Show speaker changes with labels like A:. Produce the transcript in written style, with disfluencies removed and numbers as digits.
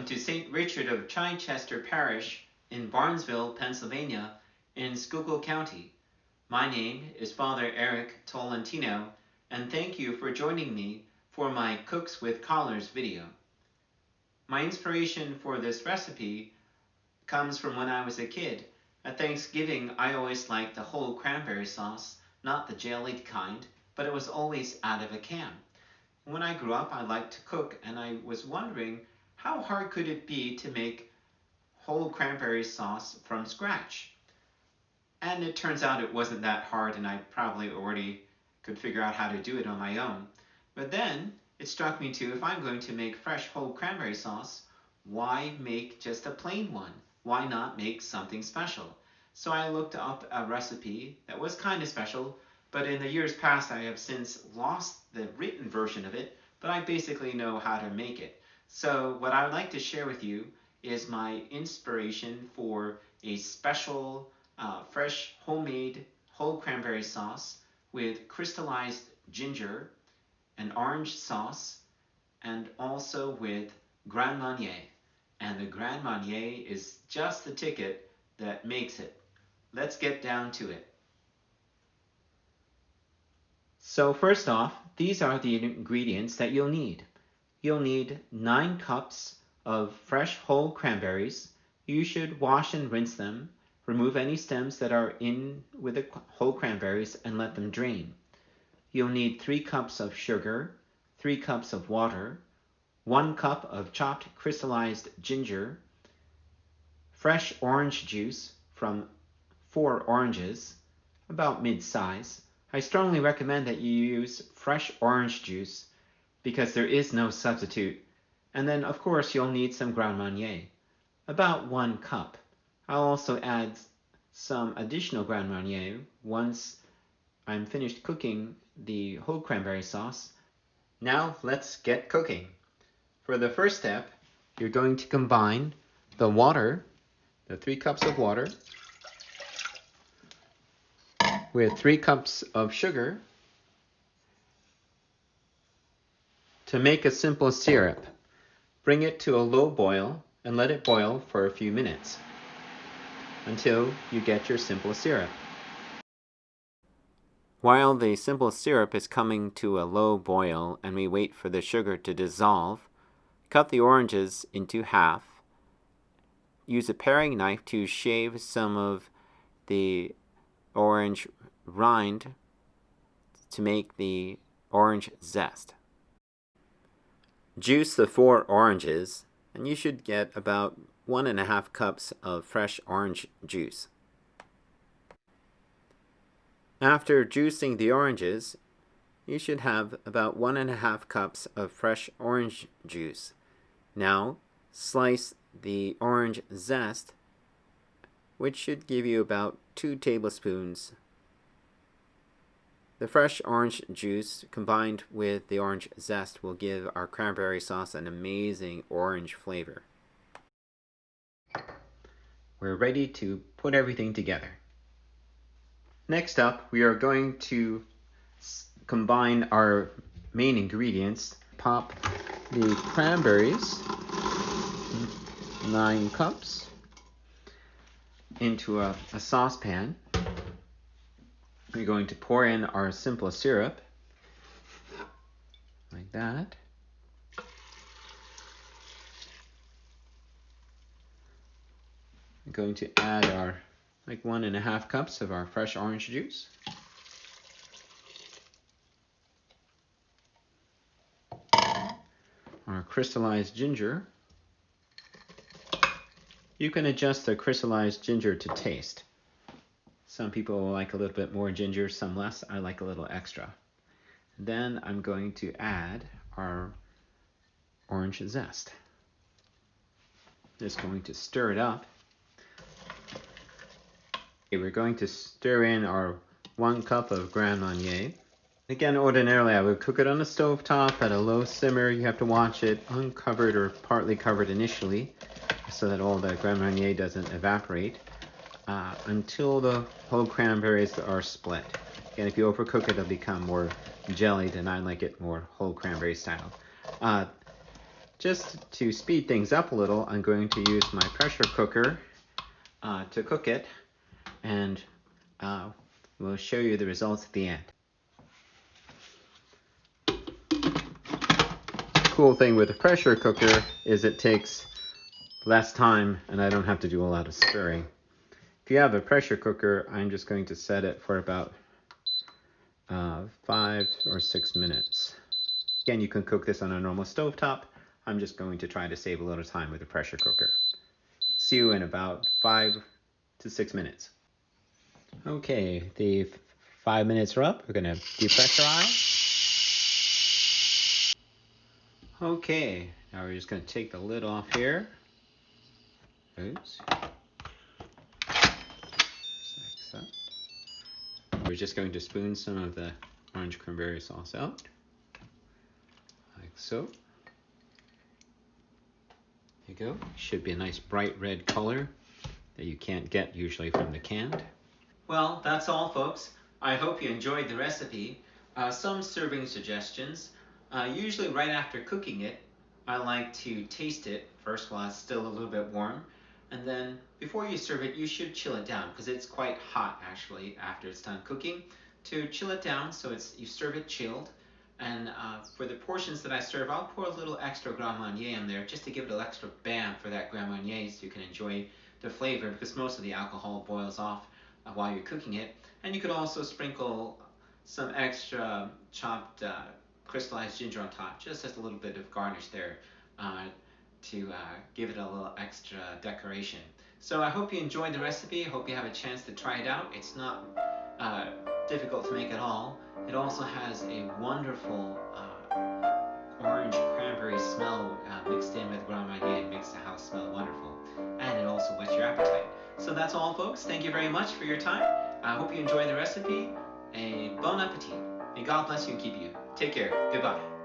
A: to St. Richard of Chichester Parish in Barnesville, Pennsylvania, in Schuylkill County. My name is Father Eric Tolentino, and thank you for joining me for my Cooks with Collars video. My inspiration for this recipe comes from when I was a kid. At Thanksgiving, I always liked the whole cranberry sauce, not the jellied kind, but it was always out of a can. When I grew up, I liked to cook, and I was wondering how hard could it be to make whole cranberry sauce from scratch? And it turns out it wasn't that hard, and I probably already could figure out how to do it on my own. But then it struck me too, if I'm going to make fresh whole cranberry sauce, why make just a plain one? Why not make something special? So I looked up a recipe that was kind of special, but in the years past I have since lost the written version of it, but I basically know how to make it. So what I would like to share with you is my inspiration for a special fresh homemade whole cranberry sauce with crystallized ginger and orange sauce, and also with Grand Marnier. And the Grand Marnier is just the ticket that makes it. Let's get down to it. So first off, these are the ingredients that you'll need. You'll need 9 cups of fresh whole cranberries. You should wash and rinse them, remove any stems that are in with the whole cranberries, and let them drain. You'll need 3 cups of sugar, 3 cups of water, 1 cup of chopped crystallized ginger, fresh orange juice from 4 oranges, about mid-size. I strongly recommend that you use fresh orange juice because there is no substitute. And then, of course, you'll need some Grand Marnier, about 1 cup. I'll also add some additional Grand Marnier once I'm finished cooking the whole cranberry sauce. Now let's get cooking. For the first step, you're going to combine the water, the 3 cups of water, with 3 cups of sugar to make a simple syrup. Bring it to a low boil and let it boil for a few minutes until you get your simple syrup. While the simple syrup is coming to a low boil and we wait for the sugar to dissolve, cut the oranges into half. Use a paring knife to shave some of the orange rind to make the orange zest. Juice the 4 oranges, and you should get about 1.5 cups of fresh orange juice. After juicing the oranges, you should have about 1.5 cups of fresh orange juice. Now, slice the orange zest, which should give you about 2 tablespoons. The fresh orange juice combined with the orange zest will give our cranberry sauce an amazing orange flavor. We're ready to put everything together. Next up, we are going to combine our main ingredients. Pop the cranberries, 9 cups, into a saucepan. We're going to pour in our simple syrup, like that. We're going to add our 1.5 cups of our fresh orange juice. Our crystallized ginger. You can adjust the crystallized ginger to taste. Some people like a little bit more ginger, some less. I like a little extra. Then I'm going to add our orange zest. Just going to stir it up. Okay, we're going to stir in our 1 cup of Grand Marnier. Again, ordinarily I would cook it on the stove top at a low simmer. You have to watch it uncovered or partly covered initially so that all the Grand Marnier doesn't evaporate until the whole cranberries are split. Again, if you overcook it, it'll become more jellied, and I like it more whole cranberry style. just to speed things up a little, I'm going to use my pressure cooker to cook it, and we'll show you the results at the end. Cool thing with a pressure cooker is it takes less time and I don't have to do a lot of stirring. If you have a pressure cooker, I'm just going to set it for about 5 or 6 minutes. Again, you can cook this on a normal stovetop. I'm just going to try to save a little time with a pressure cooker. See you in about 5 to 6 minutes. Okay, the 5 minutes are up. We're going to depressurize. Okay, now we're just going to take the lid off here. Oops. We're just going to spoon some of the orange cranberry sauce out, like so. There you go. Should be a nice bright red color that you can't get usually from the canned. Well, that's all, folks. I hope you enjoyed the recipe. Some serving suggestions. Usually right after cooking it, I like to taste it first while it's still a little bit warm. And then before you serve it, you should chill it down because it's quite hot actually after it's done cooking. To chill it down so you serve it chilled. And for the portions that I serve, I'll pour a little extra Grand Marnier in there just to give it a little extra bam for that Grand Marnier so you can enjoy the flavor, because most of the alcohol boils off while you're cooking it. And you could also sprinkle some extra chopped crystallized ginger on top, just as a little bit of garnish there to give it a little extra decoration. So I hope you enjoyed the recipe. I hope you have a chance to try it out. It's not difficult to make at all. It also has a wonderful orange cranberry smell mixed in with Grand Marnier. It makes the house smell wonderful. And it also whets your appetite. So that's all, folks. Thank you very much for your time. I hope you enjoy the recipe. A bon appetit. May God bless you and keep you. Take care. Goodbye.